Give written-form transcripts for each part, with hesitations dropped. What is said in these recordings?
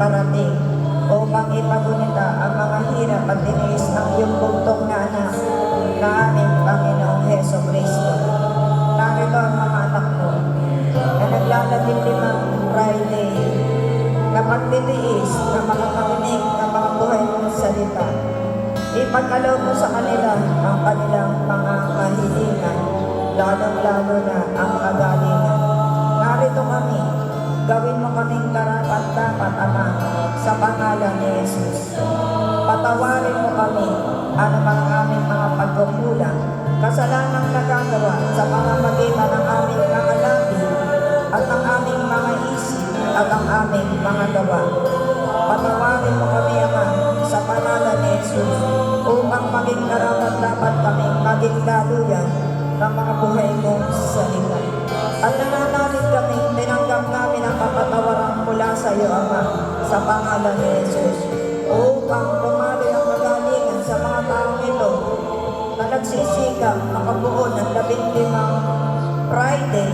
iparating upang ipagunita ang mga hirap at tiniis ng iyong buntong na anak na aming Panginoong Heso Kristo. Narito ang mga anak mo na naglalatilimang Friday na pagtitiis na mga pakinig ng mga buhay mong salita. Ipagkaloob mo sa kanila ang kanilang mga kahilingan, lalong-lalo na ang kagalingan. Narito kami, gawin mo kaming karapat-dapat, Ama, sa pangalan ni Jesus. Patawarin mo kami, ano mga aming mga pagkukulang, kasalanang nagagawa sa pamamagitan ng aming mga labi at ng aming mga isip at ang aming mga gawa. Patawarin mo kami, Ama, sa pangalan ni Jesus, upang maging karapat-dapat kami maging daluyan ng mga buhay mong salita. At nananalig kami, tinanggap namin ang kapatawaran mula sa iyo, Ama, sa pangalan ni Jesus, upang dumali ang kagalingan sa mga taong ito na nagsisikap makabuo ng 15 Friday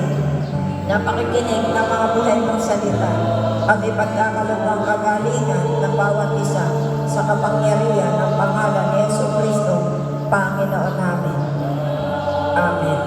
na pakikinig ng mga buhay mong salita at ipagkakaloob ang kagalingan ng bawat isa sa kapangyarihan ng pangalan ni Yesu Kristo, Panginoon namin. Amen.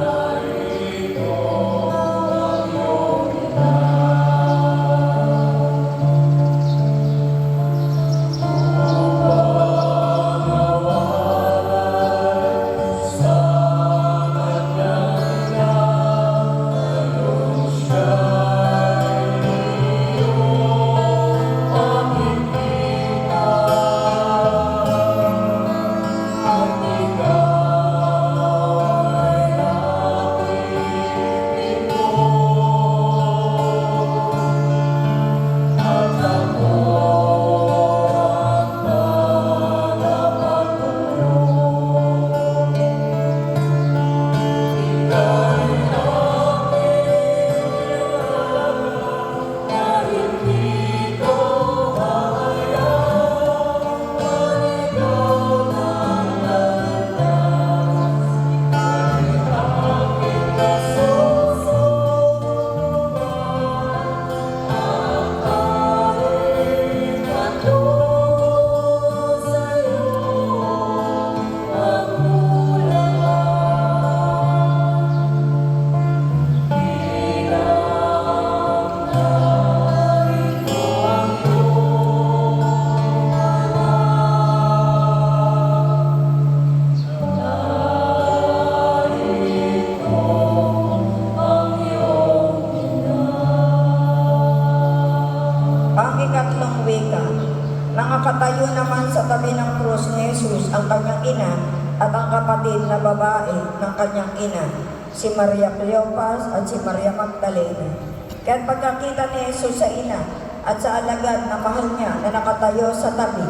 Nakatayo naman sa tabi ng krus ni Jesus ang kanyang ina at ang kapatid na babae ng kanyang ina, si Maria Cleopas at si Maria Magdalena. Kaya't pagkakita ni Jesus sa ina at sa alagad na mahal niya na nakatayo sa tabi,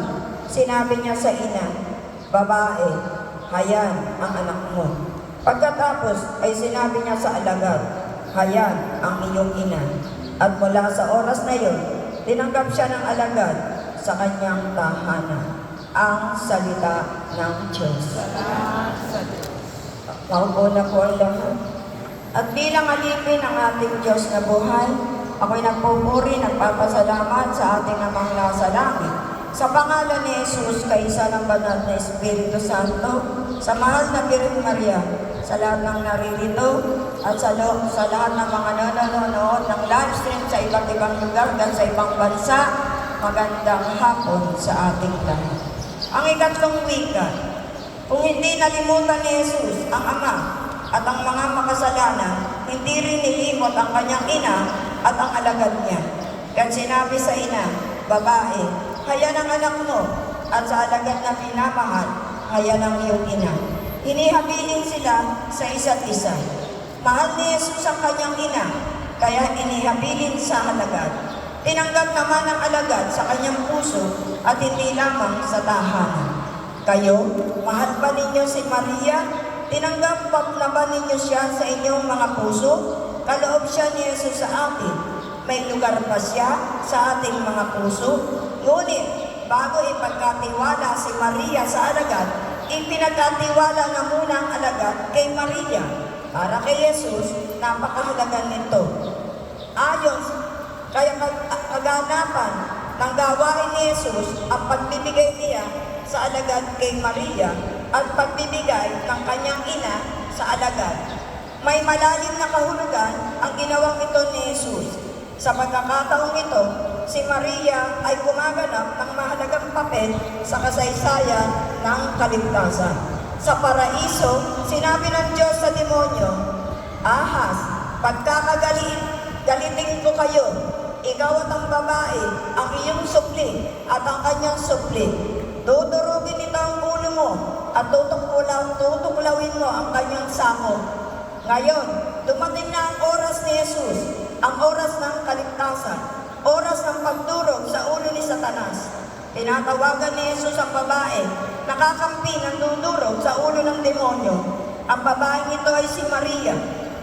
sinabi niya sa ina, "Babae, hayan ang anak mo." Pagkatapos ay sinabi niya sa alagad, "Hayan ang iyong ina." At mula sa oras na iyon, tinanggap siya ng alagad sa kanyang tahanan. Ang salita ng Diyos. Maupo na po ang lahat. At bilang alipin ng ating Diyos na buhay, ako'y nagpupuri, nagpapasalamat sa ating Amang nasa langit. Sa pangalan ni Jesus, kaisa ng banal na Espiritu Santo, sa mahal na Birhen Maria, sa lahat ng naririto, at sa lahat ng mga nanonood ng live stream sa iba't ibang lugar at sa ibang bansa, magandang hapon sa ating lahat. Ang ikatlong wika, kung hindi nalimutan ni Jesus ang Ama at ang mga makasalanan, hindi rin nilimot ang kanyang ina at ang alagad niya. Kaya sinabi sa ina, "Babae, hayan ang anak mo," at sa alagad na pinamahal, "Hayan ang iyong ina." Inihabilin sila sa isa't isa. Mahal ni Jesus ang kanyang ina, kaya inihabilin sa alagad. Tinanggap naman ang alagad sa kanyang puso at hindi lamang sa tahanan. Kayo, mahal ba ninyo si Maria? Tinanggap na ba ninyo siya sa inyong mga puso? Kaloob siya ni Jesus sa atin. May lugar pa siya sa ating mga puso? Ngunit, bago ipagkatiwala si Maria sa alagad, ipinagkatiwala na muna ang alagad kay Maria. Para kay Jesus, napakahalaga nito. Kaya kaganapan ng gawain ni Jesus ang pagbibigay niya sa alagad kay Maria at pagbibigay ng kanyang ina sa alagad. May malalim na kahulugan ang ginawang ito ni Jesus. Sa pagkakataong ito, si Maria ay gumaganap ng mahalagang papel sa kasaysayan ng kaligtasan. Sa paraiso, sinabi ng Diyos sa demonyo, "Ahas, galitin ko kayo. Ikaw at ang babae, ang iyong supli at ang kanyang supli. Dudurugin nito ang ulo mo at tutuklawin mo ang kanyang sako." Ngayon, dumating na ang oras ni Jesus, ang oras ng kaligtasan, oras ng pagdurog sa ulo ni Satanas. Tinatawagan ni Jesus ang babae, nakakampi ng dudurog sa ulo ng demonyo. Ang babaeng ito ay si Maria.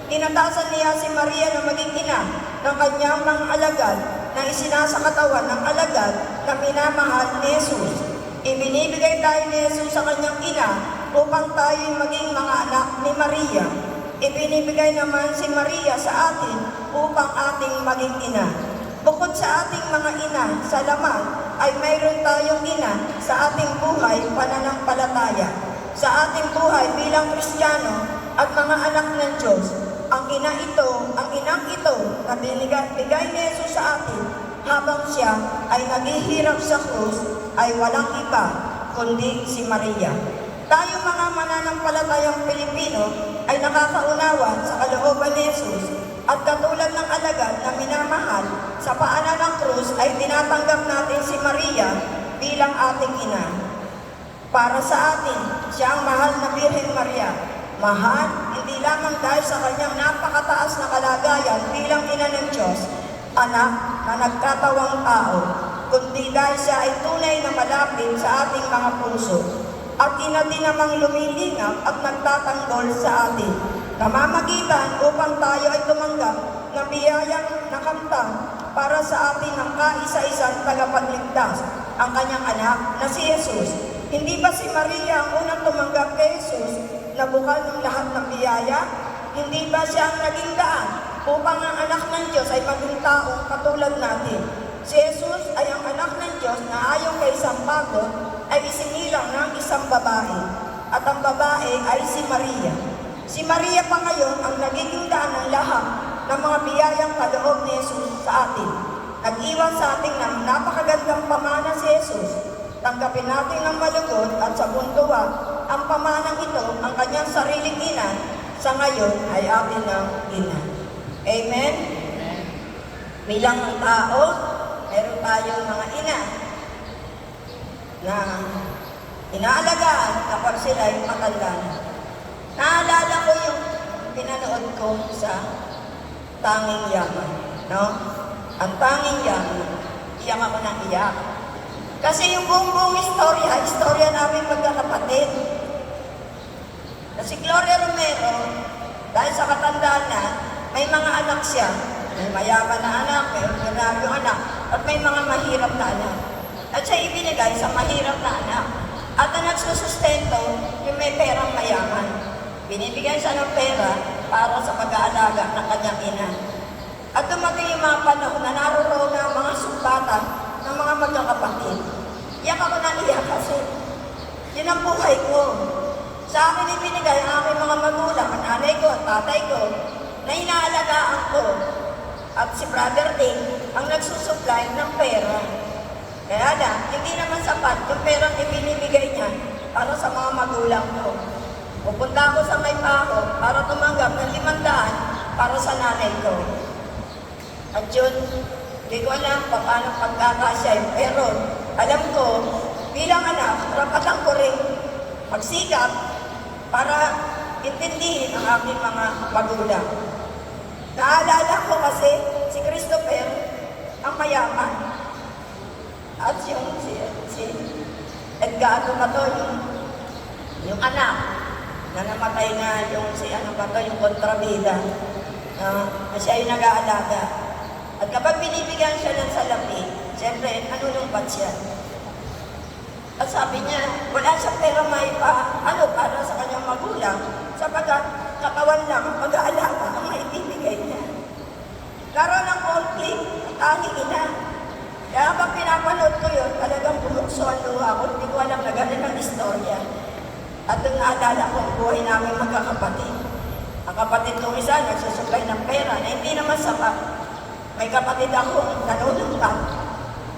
Inatasan niya si Maria na maging ina ng kanyang mga alagad na isinasa katawan ng alagad na minamahal ni Jesus. Ibinibigay tayo ni Jesus sa kanyang ina upang tayo'y maging mga anak ni Maria. Ibinibigay naman si Maria sa atin upang ating maging ina. Bukod sa ating mga ina sa laman, ay mayroon tayong ina sa ating buhay pananampalataya. Sa ating buhay bilang Kristiyano at mga anak ng Diyos, ang inang ito na binigay ni Jesus sa atin habang siya ay naghihirap sa krus ay walang iba kundi si Maria. Tayo mga mananampalatayang Pilipino ay nakakaunawa sa kalooban ni Jesus at katulad ng alagad na minamahal sa paanan ng krus ay tinatanggap natin si Maria bilang ating ina. Para sa atin, siya ang mahal na Birhen Maria. Mahal, hindi lamang dahil sa kanyang napakataas na kalagayan bilang ina ng Diyos, anak na nagkatawang tao, kundi dahil siya ay tunay na malapit sa ating mga puso. At ina din namang lumilingap at nagtatanggol sa atin, namamagitan upang tayo ay tumanggap ng biyayang nakamtan para sa atin ng kaisa-isang tagapagligtas, ang kanyang anak na si Jesus. Hindi ba si Maria ang unang tumanggap kay Jesus na bukal ng lahat ng biyaya? Hindi ba siya ang naging daan upang ang anak ng Diyos ay maging taong katulad natin? Si Jesus ay ang anak ng Diyos na ayon kay San Pablo ay isinilang ng isang babae. At ang babae ay si Maria. Si Maria pa ngayon ang nagiging daan ng lahat ng mga biyayang kaloob ni Jesus sa atin. Nag-iwan sa ating ng napakagandang pamana si Jesus. Tanggapin natin ng malugod at sa buntuwa ang pamanang ito, ang kanyang sariling ina, sa ngayon ay atin ng ina. Amen? Bilang ng tao, meron tayong mga ina na inaalagaan kapag sila ay matanda na. Naalala ko yung pinanood ko sa Tanging Yaman, no? Ang Tanging Yaman, iyak ako ng iyak. Kasi yung buong istorya namin magkakapatid. Na si Gloria Romero, dahil sa katandaan na, may mga anak siya. May mayaman na anak, may ordinaryong anak, at may mga mahirap na anak. At siya ibinigay sa mahirap na anak. At ang nagsusustento, yung may perang mayaman. Binibigyan siya ng pera para sa pag-aalaga ng kanyang ina. At dumating yung mga panahon na naroon na mga sumbatan ng mga magkakapatid. Iyak ako na iyak kasi yun ang buhay ko. Sa akin ibinigay ang aking mga magulang, ang nanay ko, tatay ko, na inaalagaan ko. At si Brother Ding ang nagsusupply ng pera. Kaya lang, hindi naman sapat yung perang ibinibigay niya para sa mga magulang ko. Pupunta ako sa may paho para tumanggap ng 500 para sa nanay ko. At yun, hindi ko alam paano pagkakasya. Pero alam ko, bilang anak, karapatan ko rin magsikap para intindihin ang aking mga magulang. Naalala ko kasi si Christopher, ang mayaman. At yung si Edgar, yung anak, na namatay na yung yung kontrabida, na siya yung nag-aalaga. At kapag binibigyan siya ng salapi, siyempre, nanunumpat siya. At sabi niya, wala siyang pera para sa kanyang magulang, sapagkat katawan lang, mag-aalaga ang maibibigay niya. Karoon ng conflict, ang ina. Kaya habang pinapanood ko yun, talagang bumukso ang luha ko. Hindi ko alam na ganun ang istorya. At doon naalala ko ang buhay namin magkakapatid. Ang kapatid kong isa, nagsusupply ng pera na hindi naman sapat. May kapatid ako, nanunumpan.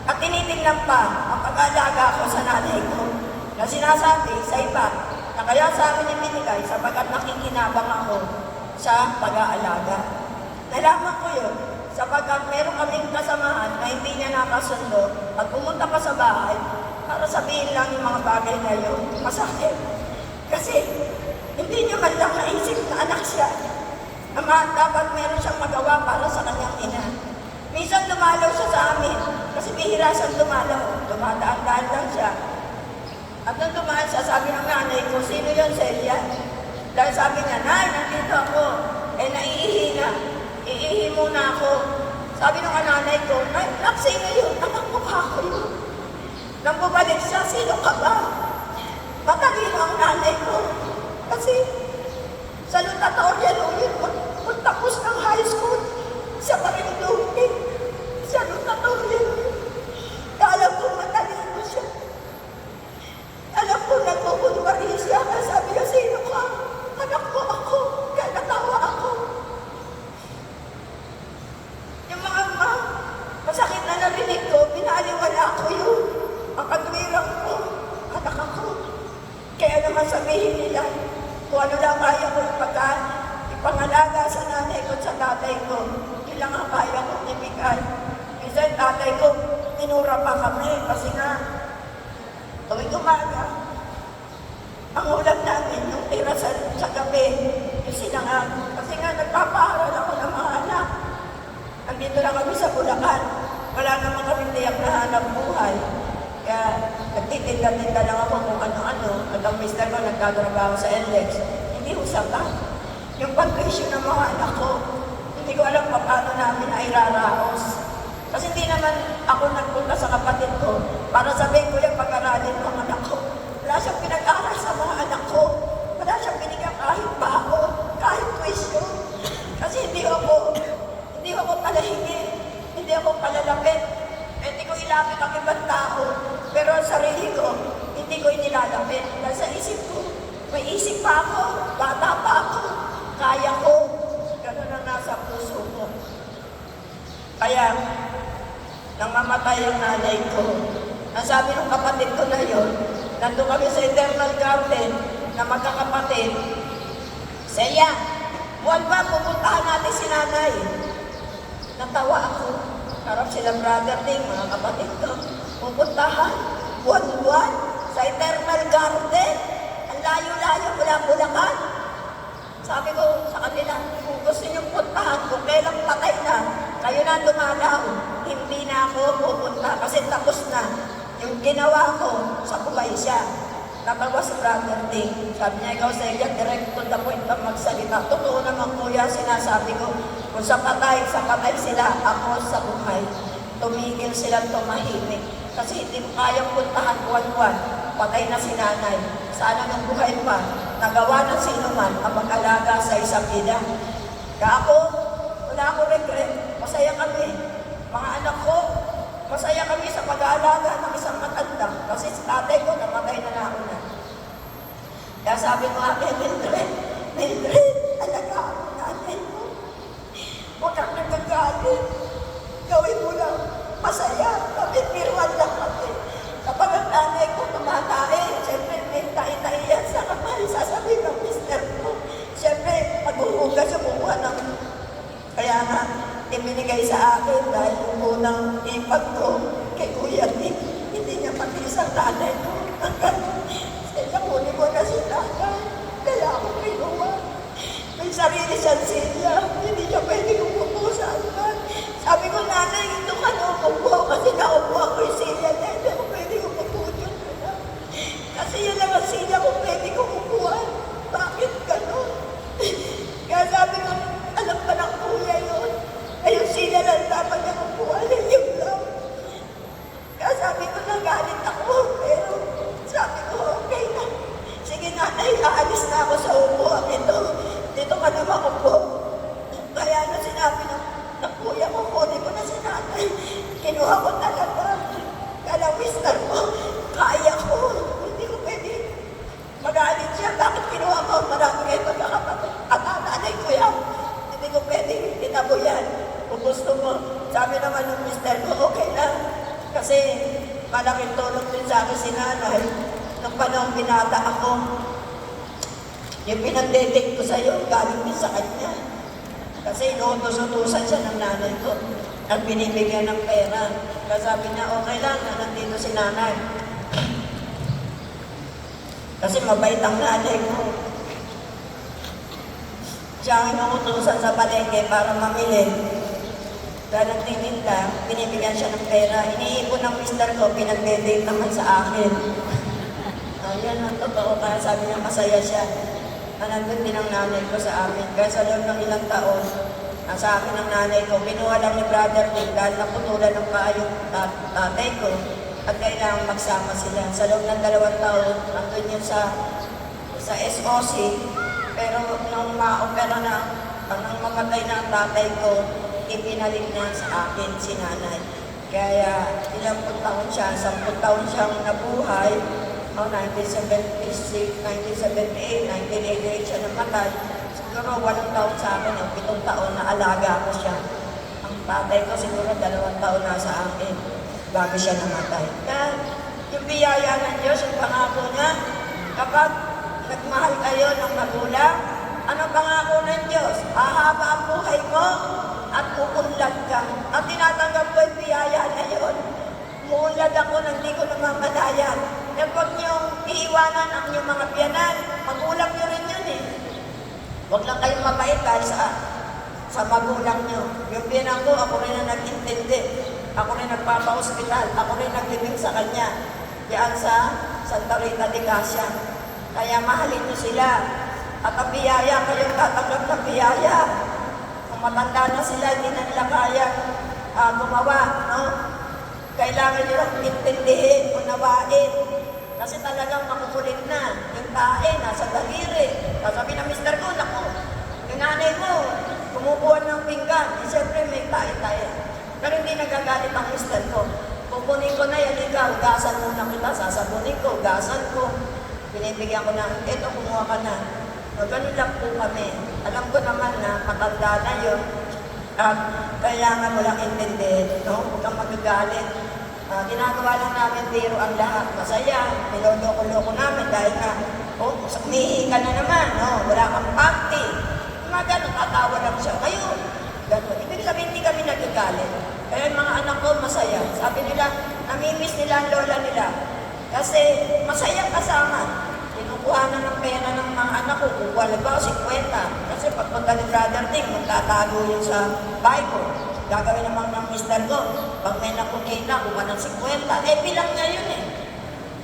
At tinitingnan pa ang pag-aalaga ko sa nanay ko na sinasabi sa iba na kaya sa akin yung binigay sapagkat nakikinabang ako sa pag-aalaga. Nalaman ko yun sapagkat meron kaming kasamahan na hindi niya nakasundo at pumunta pa sa bahay para sabihin lang yung mga bagay na yun. Masakit. Kasi hindi niya man lang naisip na anak siya na dapat meron siyang magawa para sa kanyang ina. Minsan dumalaw siya sa amin kasi bihira siyang dumalaw. Dumadaan-daan lang siya. At nung dumaan siya, sabi ng nanay ko, sino yun, Celia? Dahil sabi niya, Nay, nandito ako. Naiihi na. Iihi muna ako. Sabi ng nanay ko, Nay, sino yun? Anak mo ka ako yun. Nang bumalik siya, sino ka ba? Matalino ang nanay ko. Kasi sa Lutatorian ulit, magtapos ng high school, siya pa rin lumit. Sa Lutatorian. Alam ko matalino siya. Alam ko nagpupunwari siya. Sabi niya, sino ka? Anak ko ako. Kaya natawa ako. Yung mga masakit na narinig ko, pinaliwala ko yun. Ang katwirang ko, anak ako. Kaya naman sabihin nila, kung ano lang kaya ko ipangalaga sa nanay ko at sa tatay ko, yun lang ang kaya ko ibigay. Minsan tatay ko, minura pa kami kasi nga, tuwing umaga, ang ulam namin, yung tira sa gabi, yung sinangag. Kasi nga, nagpapaaral ako ng mga anak. Andito lang kami sa Bulacan. Wala naman kami tiyak na hanap buhay. Kaya nagtitinda-tinda lang ako kung ano-ano. At ang mister ko nagtatrabaho sa NLEX. Hindi usapan. Yung pag-tuition ng mga anak ko, hindi ko alam paano namin ay raraos. Kasi hindi naman ako nagpunta sa kapatid ko para sabihin ko yung pag-aralin ng mga anak ko. Wala siyang pinag-aral sa mga anak ko. Wala siyang binigyan kahit baon, kahit tuition. Kasi hindi ako palahingi. Hindi ako palalapit. Hindi ko ilapit ang ibang tao. Pero ang sarili ko, hindi ko inilalapit. Dahil sa isip ko, may isip pa ako, bata pa ako, kaya ko. Ganun ang nasa puso ko. Kaya, nang mamatay ang nanay ko, nasabi ng kapatid ko na yun, nandun kami sa Eternal Garden na magkakapatid. Celia, buwan ba pupuntahan natin si nanay? Natawa ako. Harap sila brother Ding, mga kapatid ko. Pupuntahan, buwan-buwan, sa Eternal Garden. Ang layo-layo mula Bulacan. Sabi ko sa kanila, kung gusto niyong puntahan, kung kailang patay na, kayo na dumalaw. Hindi na ako pupunta kasi tapos na. Yung ginawa ko, sa buhay siya. Natawa si brother Ding. Sabi niya, ikaw sa iya, direct to the point kang magsalita. Totoo naman kuya, sinasabi ko, kung sa patay sila, ako sa buhay. Tumigil silang tumahimik. Kasi hindi ko kayang puntahan buwan-buwan. Patay na si nanay. Sana nung buhay pa, nagawa ng sinuman ang mag-alaga sa isang ina. Kaya ako, wala akong regret. Masaya kami. Mga anak ko, masaya kami sa pag-aalaga ng isang matanda. Kasi si tatay ko, namatay na nauna. Kaya sabi ko akin, Mildred, alaga ako nanay mo. Huwag kang nagagalit. Gawin mo lang. Masaya. Kami, piruan lang kami. Kapag ang nanay ko tumatay, siyempre may tayo-tayo yan sa kamay. Sasabihin ng mister ko. Siyempre, maghuhugas yung buha ng... Kaya nga, ibinigay sa akin dahil yung unang ipag ko kay Kuya Nick, hindi niya pati isang nanay ko. Sila, kunin mo na si nanay. Kaya ako kinuha. May sarili siyang sila. Hindi siya pwede umupo sa akin. Sabi ko, nanay, ito ka na umupo. Kasi naupo ako yung sila niya. Hindi ako pwede umupo dyan. Kasi yun lang ang sila ko pwede kong upuan. Bakit gano'n? Kaya sabi ko, alam ba ng kuya yun? Ayun sila lang dapat niya upuan. Yun lang. Kaya sabi ko, nagalit ako. Pero Kasi malaking tulong din sa akin si nanay. Nung panahon binata ako, yung pinagdedate ko sa'yo, galing din sa kanya. Kasi inuutos-utusan siya ng nanay ko at binibigyan ng pera. Kaya sabi niya, okay lang na nandito si nanay. Kasi mabait ang nanay ko. Siya ang inuutusan sa palengke para mamili. Dahil nagtitinda, binibigyan siya ng pera. Iniipon ng mister ko, pinagdedate naman sa akin. Yan ang totoo. Kaya sabi niya, masaya siya. Nandun din ang nanay ko sa amin. Kaya sa loob ng ilang taon, sa akin ang nanay ko, kinuha lang ni brother din dahil naputulan ng paa yung tatay ko at kailangan magsama sila. Sa loob ng 2 taon, nandun yun sa SOC, pero nung ma-opera na, nang mamatay na ang tatay ko, ipinalik na sa akin si nanay. Kaya ilang taon siya, 10 taon siyang nabuhay. 1976, 1978, 1988 siya namatay. Siguro 8 taon sa akin, 7 taon na alaga ko siya. Ang tatay ko siguro 2 taon na sa akin bago siya namatay. Kaya yung biyaya ng Diyos, yung pangako niya, kapag nagmahal kayo ng magulang, ano pangako ng Diyos? Hahaba ang buhay mo at uunlad ka. At tinatanggap ko yung biyaya na yun. Muunlad ako nang di ko namamalayan. Kaya huwag niyong iiwanan ang inyong mga biyanan. Magulang niyo rin yun eh. Huwag lang kayong mabait dahil sa magulang niyo. Yung biyanan ko, ako rin ang nag-intindi. Ako rin nagpapa-hospital. Ako rin naglibing sa kanya. Diyan sa Santa Rita de Gracia. Kaya mahalin niyo sila. At ang biyaya, kayong tatanggap ng biyaya. Kung matanda na sila, hindi na nila kaya gumawa. No? Kailangan nyo lang intindihin, unawain. Kasi talagang makukulit na. Yung tae, nasa daliri. Sabi ng mister ko, naku, yung nanay mo, kumukuha ng pinggan. Siyempre may tae-tae. Pero hindi nagagalit ang mister ko. Kukunin ko na yan, ikaw, hugasan muna kita, sasabunin ko, hugasan ko. Binibigyan ko na, eto, kumuha ka na. So, ganun lang po kami. Alam ko naman na matanda na yun. Kailangan mo lang intindihin, no? Huwag kang magagalit. Ginagawa lang namin biro ang lahat. Masaya, niloloko-loko namin dahil nga, umihi ka na naman, no? Wala kang party. Mga ganun, tatawa lang siya. Ayun, ganun. Ibig sabihin, hindi kami nagagalit. Kaya yung mga anak ko, masaya. Sabi nila, namimiss nila ang lola nila. Kasi masaya kasama. Kinukuha na ng pera ng mga anak ko, kukuha na ba 50. Kasi pagpunta ni brother Tim, magtatago yun sa Bible. Gagawin naman ng mister ko, pag may nakukita, kuha ng 50. Bilang niya yun eh.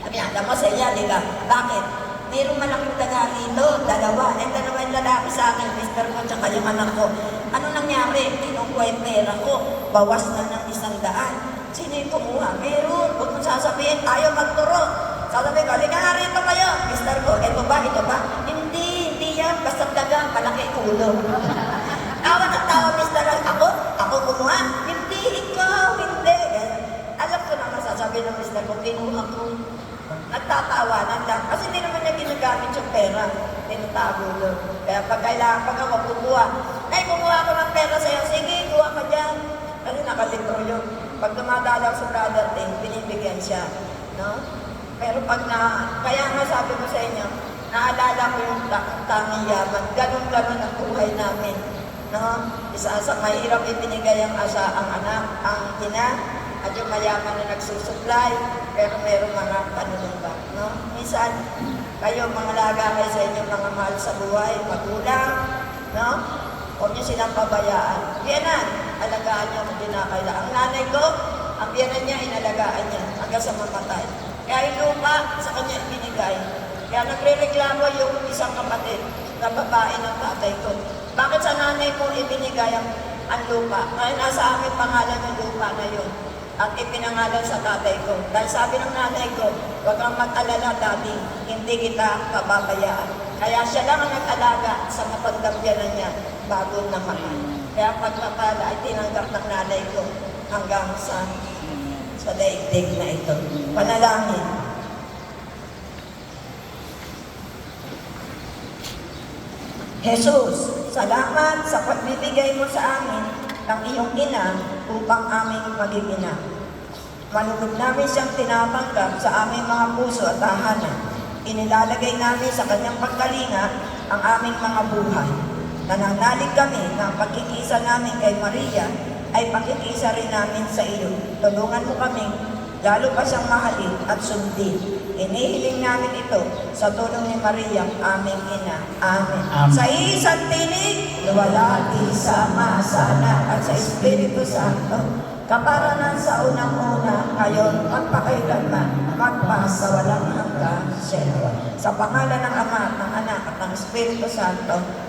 Sabi niya, alam mo sa iya, diba? Bakit? Mayroong malaking taga rito, 2. Dalawa yung lalaki sa akin, mister ko, tsaka yung anak ko. Ano nangyari? Kinukuha yung pera ko, bawas na ng 100. Sino yung kumuha? Meron. Huwag mong sasabihin, ayaw magturo. Sasabihin ko, halika nga rito kayo. Mister ko, ito ba? Hindi yan. Basta dagang, malaki ulo. Tawa ng tawa, mister. Ako kumuha? Hindi, ikaw, hindi. Alam ko naman sasabihin ng mister ko, kinuha ko. Nagtatawanan lang. Kasi hindi naman niya ginagamit yung pera. Tinatago doon. Kaya pag ako kukuha, kumuha ako ng pera sa'yo. Sige, kuha ka dyan. Kasi nakalibro yun. Pag dumadalaw sa brother Ting, binibigyan siya. No? Pero kaya nga sabi ko sa inyo, naalala ko yung tanging yaman. Ganun-ganun ang buhay namin. No? Isa sa mahirap ibinigay ang anak, ang ina, at yung mayaman na nagsusupply, pero merong mga panunumba. No? Minsan, kayo mga laga kayo sa inyong mga mahal sa buhay, magulang, no? Huwag niyo silang pabayaan. Biyanan, alagaan niyo kung dinakailangan. Ang nanay ko, ang biyanan niya, inalagaan niya hanggang sa mamatay. Kaya yung lupa, sa kanya ibinigay. Kaya nagre-reklamo yung isang kapatid na babae ng tatay ko. Bakit sa nanay ko ibinigay ang lupa? Ngayon nasa amin pangalan ng lupa na yun. At ipinangalan sa tatay ko. Dahil sabi ng nanay ko, huwag kang mag-alala, daddy, hindi kita pababayaan. Kaya siya lang ang nag-alaga sa matandang niya bago namatay. Kaya pagpapala ay tinanggap ng nanay ko hanggang sa daigdig na ito. Panalangin. Jesus, salamat sa pagbibigay mo sa amin ng iyong ina upang aming maging ina. Malugod namin siyang tinatanggap sa aming mga puso at tahanan. Inilalagay namin sa kanyang pagkalinga ang aming mga buhay. Nananalig kami na ang pagkikisa namin kay Maria ay pagkikisa rin namin sa iyo. Tulungan mo kami lalo pa siyang mahalin at sundin. Inihiling namin ito sa tulong ni Maria, aming ina. Amen. Amen. Sa isang tinig, luwalhati sa Ama, sa Anak, at sa Espiritu Santo, kaparanan sa unang-una, ngayon, magpakailanman, magpasawalang hanggang siyempre. Sa pangalan ng Ama, ng Anak, at ng Espiritu Santo,